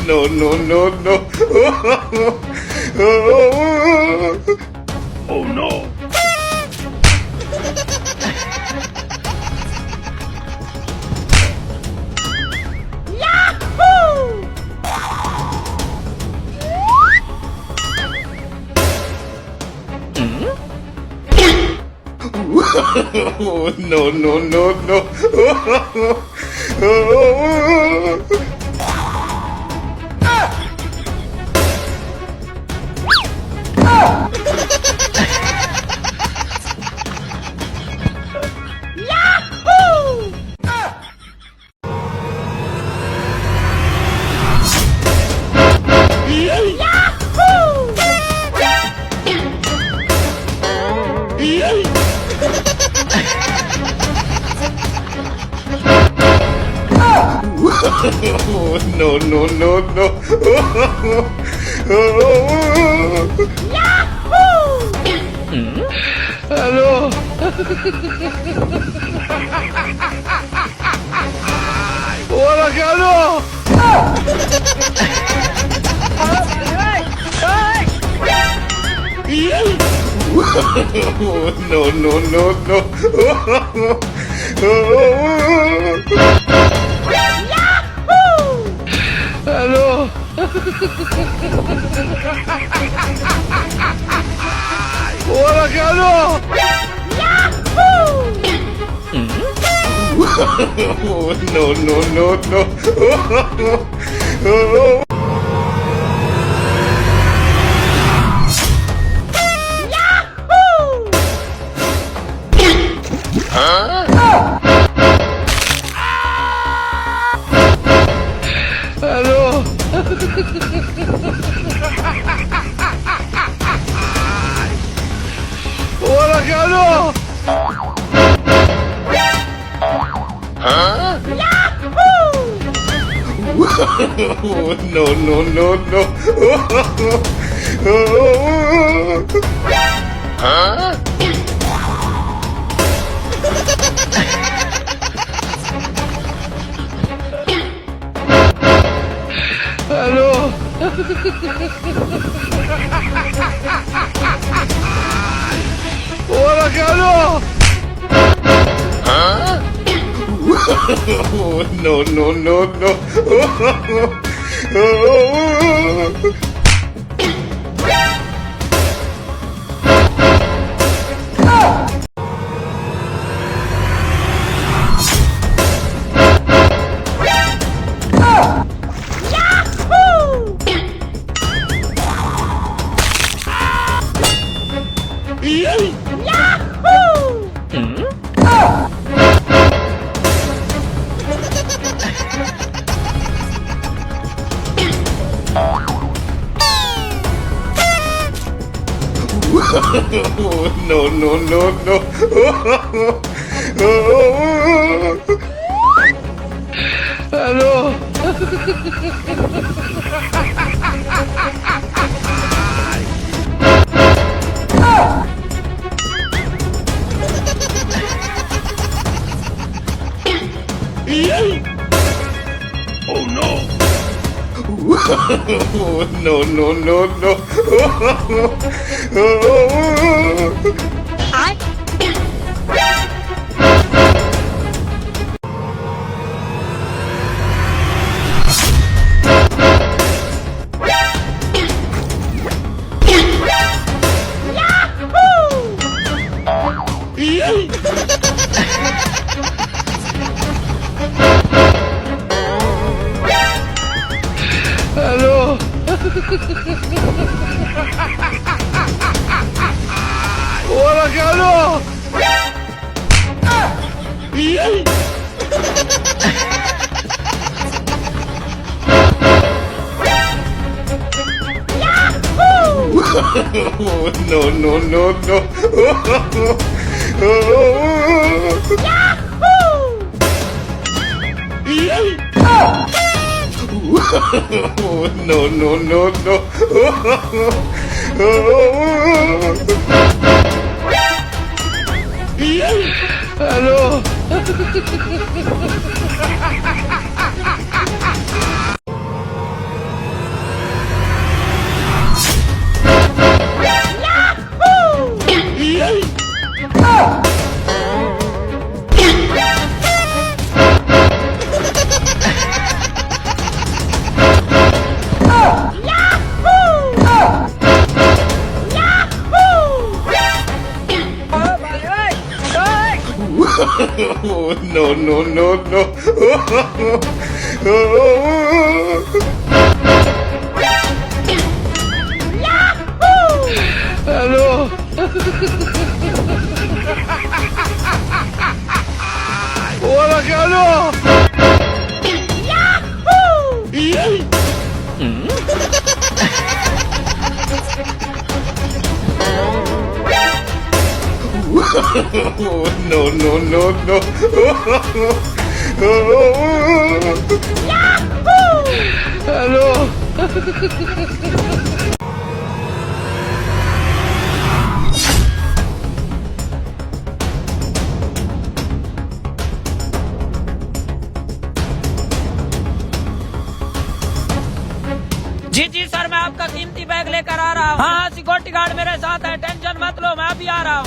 No, no, no, no. Oh no. No, no, no, no. No, no, no, no. Hello. Hola, Carlos. No, no, no, no. Hello. Hola, Carlos. No, no, no, no. Hello. Hola, Carlos. No, no, no, no. Hello. Hola, Carlos. No, no, no, no. No, no, no, no. Hello. Oh no. No, no, no, no. Hello. Hola, Carlos. No, no, no, no. No, no, no, no. Hello. Oh, no, no, no, no. Hello. Hola, Carlos. Oh, no, no, no, no. Hello. जी sir, मैं आपका कीमती bag लेकर आ रहा हूँ। हाँ, security guard मेरे साथ है, टेंशन मत लो, मैं अभी आ रहा हूँ।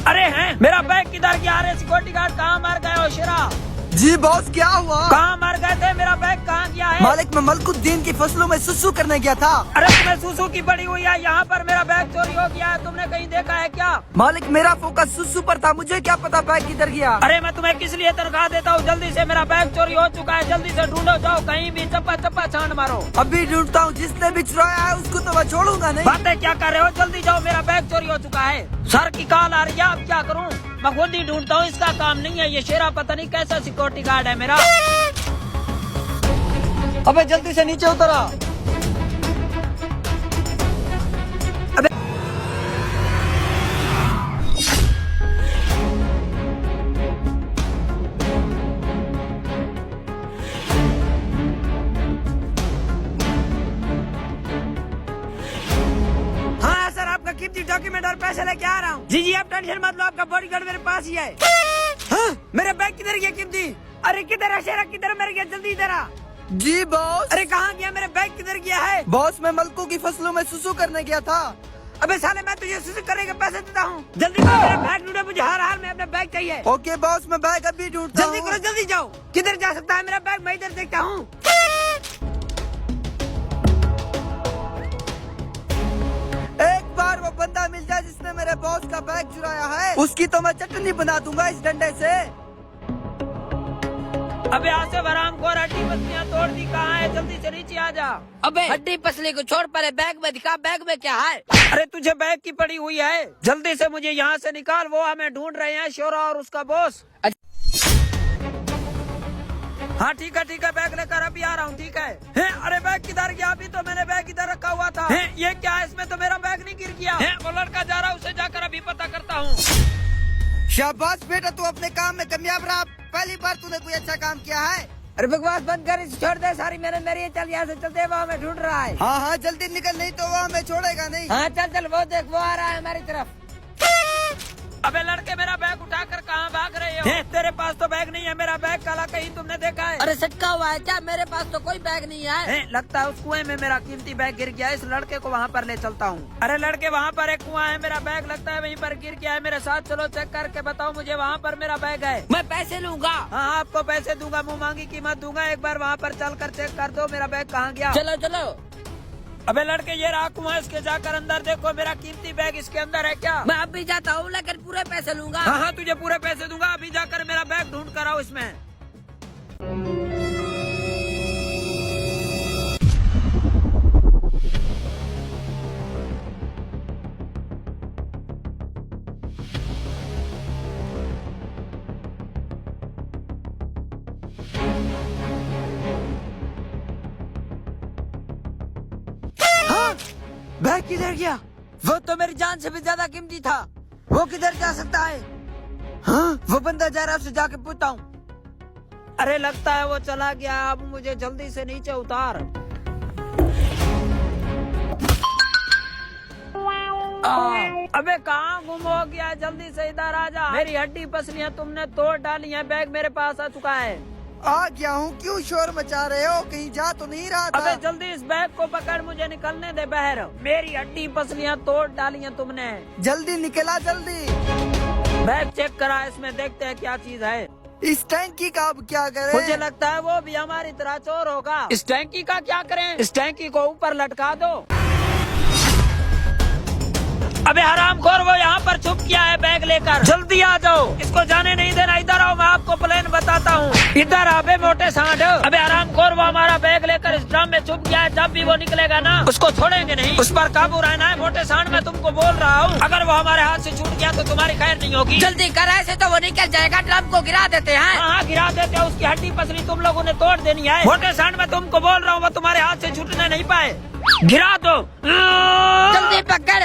अरे हैं, मेरा बैग किधर गया? अरे सिक्योरिटी गार्ड कहाँ मर गए हो शेरा? जी बॉस, क्या हुआ? कहाँ मर गए थे? मेरा बैग कहाँ गया है? मालिक, मैं मलकुद्दीन की फसलों में सुसु करने गया था। अरे तुम्हें सुसु की पड़ी हुई है, यहाँ पर मेरा बैग चोरी हो गया है, तुमने कहीं देखा है क्या? मालिक, मेरा फोकस सुसु पर था, मुझे क्या पता बैग किधर गया। अरे मैं तुम्हें किस लिए तनख्वाह देता हूँ? जल्दी से, मेरा बैग चोरी हो चुका है, जल्दी से ढूंढो, जाओ कहीं भी, चप्पा चप्पा छांड मारो। अभी ढूंढता हूँ, जिसने भी चुराया है उसको तो मैं छोड़ूंगा नहीं। बातें क्या कर रहे हो? जल्दी जाओ, मेरा बैग चोरी हो चुका है। सर की कॉल आ रही है, अब क्या करूँ? मैं खुद ही ढूंढता हूँ, इसका काम नहीं है। ये शेरा पता नहीं कैसा सिक्योरिटी गार्ड है मेरा। अबे जल्दी से नीचे उतरा। अबे हाँ सर, आपका कीमती डॉक्यूमेंट और पैसे लेके आ रहा हूँ। जी आप टेंशन मत लो, आपका बॉडीगार्ड मेरे पास ही है। हाँ, मेरा बैग किधर गया कीमती? अरे किधर है शेरा, किधर मर गया? जल्दी इधर आ। जी बॉस। अरे कहाँ गया? मेरा बैग किधर गया है? बॉस, मैं मलकू की फसलों में सुसु करने गया था। अबे साले, मैं तुझे सुसु करने के पैसे देता हूँ। जल्दी करो, मेरा बैग ढूंढो, मुझे हर हाल में अपना बैग चाहिए। ओके बॉस, मैं बैग अभी ढूंढता हूँ। जल्दी करो, जल्दी जाओ। किधर जा सकता है मेरा बैग? मैं इधर देखता हूँ। एक बार वो बंदा मिल जाए जिसने मेरे बॉस का बैग चुराया है, उसकी तो मैं चटनी बना दूंगा इस डंडे से। अबे आसिफ हरामखोर, हड्डी पसलियाँ तोड़ दी, कहाँ है? जल्दी से नीचे आ जा। अबे हड्डी पसली को छोड़, पहले बैग में दिखा, बैग में क्या है? अरे तुझे बैग की पड़ी हुई है, जल्दी से मुझे यहाँ से निकाल। वो हमें ढूंढ रहे हैं, शोरा और उसका बॉस। हाँ ठीक है, बैग लेकर अभी आ रहा हूँ। ठीक है? अरे बैग किधर गया? अभी तो मैंने बैग इधर रखा हुआ था। ये क्या है? इसमें तो मेरा बैग नहीं गिर गया। वो लड़का जा रहा है, उसे जाकर अभी पता करता हूँ। शाबाश बेटा, तू अपने काम में कामयाब रहा। पहली बार तूने कोई अच्छा काम किया है। अरे बकवास बंद कर, इसे छोड़ दे सारी। मेरी चल यहाँ से चलते, वो हमें ढूंढ रहा है। हाँ जल्दी निकल, नहीं तो वो हमें छोड़ेगा नहीं। हाँ चल, वो देख, वो आ रहा है हमारी तरफ। अबे लड़के, मेरा बैग उठाकर कहाँ भाग रहे हो? तेरे पास तो बैग नहीं है, मेरा बैग काला कहीं तुमने देखा है? अरे सटका हुआ है क्या? मेरे पास तो कोई बैग नहीं है। लगता है उस कुएं में मेरा कीमती बैग गिर गया है। इस लड़के को वहाँ पर ले चलता हूँ। अरे लड़के, वहाँ पर एक कुआं है, मेरा बैग लगता है वहीं पर गिर गया है। मेरे साथ चलो, चेक करके बताओ मुझे, वहाँ पर मेरा बैग है। मैं पैसे लूंगा। हाँ, आपको पैसे दूंगा, मुँह मांगी कीमत दूंगा। एक बार वहाँ पर चल कर चेक कर दो मेरा बैग कहाँ गया। चलो। अबे लड़के, ये रहा कुआं, इसके जाकर अंदर देखो, मेरा कीमती बैग इसके अंदर है क्या? मैं अभी जाता हूँ, लेकिन पूरे पैसे लूंगा। हाँ, तुझे पूरे पैसे दूंगा। अभी जाकर मेरा बैग ढूंढ कर आओ इसमें। बैग किधर गया? वो तो मेरी जान से भी ज्यादा कीमती था। वो किधर जा सकता है? हाँ, वो बंदा जा रहा है, उससे जाके पूछता हूँ। अरे लगता है वो चला गया। अब मुझे जल्दी से नीचे उतार। अबे कहाँ गुम हो गया? जल्दी से इधर आ जा। मेरी हड्डी पसलियाँ तुमने तोड़ डाली हैं। बैग मेरे पास आ चुका है। आ गया हूँ। क्यों शोर मचा रहे हो? कहीं जा तो नहीं रहा था? अबे जल्दी इस बैग को पकड़, मुझे निकलने दे बाहर। मेरी हड्डी पसलियाँ तोड़ डाली हैं तुमने। जल्दी निकला, जल्दी। बैग चेक करा, इसमें देखते हैं क्या चीज है। इस टैंकी का अब क्या करें? मुझे लगता है वो भी हमारी तरह चोर होगा। इस टैंकी का क्या करें? इस टैंकी को ऊपर लटका दो। अबे हरामखोर, वो यहाँ पर छुप किया है बैग लेकर। जल्दी आ जाओ, इसको जाने नहीं देना। इधर आओ, मैं आपको प्लान बताता हूँ। इधर आबे मोटे सांड। अबे हरामखोर, वो हमारा बैग लेकर इस ड्रम में छुप गया है। जब भी वो निकलेगा ना, उसको छोड़ेंगे नहीं। उस पर काबू रहना है मोटे सांड। मैं तुमको बोल रहा हूँ, अगर वो हमारे हाथ से छूट गया तो तुम्हारी खैर नहीं होगी। जल्दी कर, ऐसे तो वो निकल जाएगा। ड्रम को गिरा देते हैं। हाँ, गिरा देते हैं। उसकी हड्डी पसली तुम लोगों ने तोड़ देनी है। मोटे सांड, मैं तुमको बोल रहा हूँ, वो तुम्हारे हाथ से छूटने नहीं पाए। गिरा दो। जल्दी पकड़।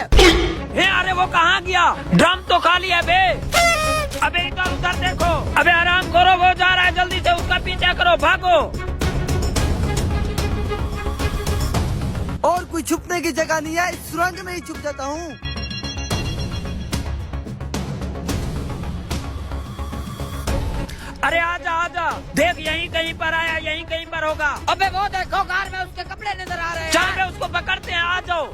अरे वो कहाँ गया? ड्रम तो खाली है बे। अबे इधर उधर देखो। अबे आराम करो, वो जा रहा है। जल्दी से उसका पीछा करो, भागो। और कोई छुपने की जगह नहीं है? इस सुरंग में ही छुप जाता हूँ। अरे आजा आजा, देख यहीं कहीं पर आया, यहीं कहीं पर होगा। अबे वो देखो, कार में उसके कपड़े नजर आ रहे हैं। चल बे, उसको पकड़ते हैं, आ जाओ।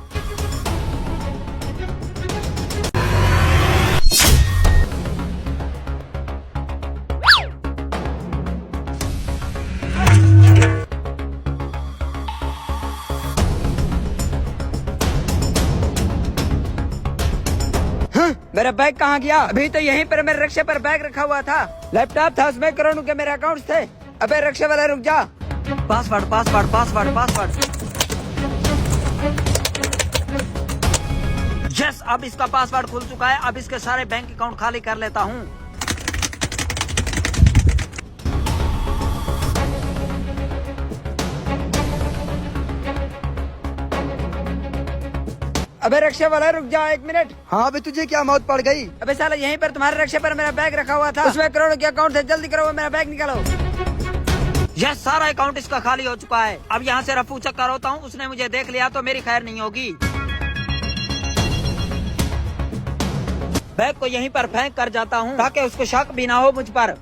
मेरा बैग कहाँ गया? अभी तो यहीं पर मेरे रिक्शे पर बैग रखा हुआ था। लैपटॉप था उसमें, करोड़ों के मेरे अकाउंट्स थे। अबे रिक्शे वाला रुक जा। Password password password password. Yes, अब इसका पासवर्ड खुल चुका है। अब इसके सारे बैंक अकाउंट खाली कर लेता हूँ। अबे रिक्शे वाला रुक जा 1 मिनट। हाँ, अबे तुझे क्या मौत पड़ गई? अबे साला, यहीं पर तुम्हारे रिक्शे पर मेरा बैग रखा हुआ था। उसमें करोड़ों के अकाउंट थे। जल्दी करो, मेरा बैग निकालो। यह सारा अकाउंट इसका खाली हो चुका है। अब यहाँ से रफू चक्कर होता हूँ। उसने मुझे देख लिया तो मेरी खैर नहीं होगी। बैग को यहीं पर फेंक कर जाता हूँ ताकि उसको शक भी ना हो मुझ पर।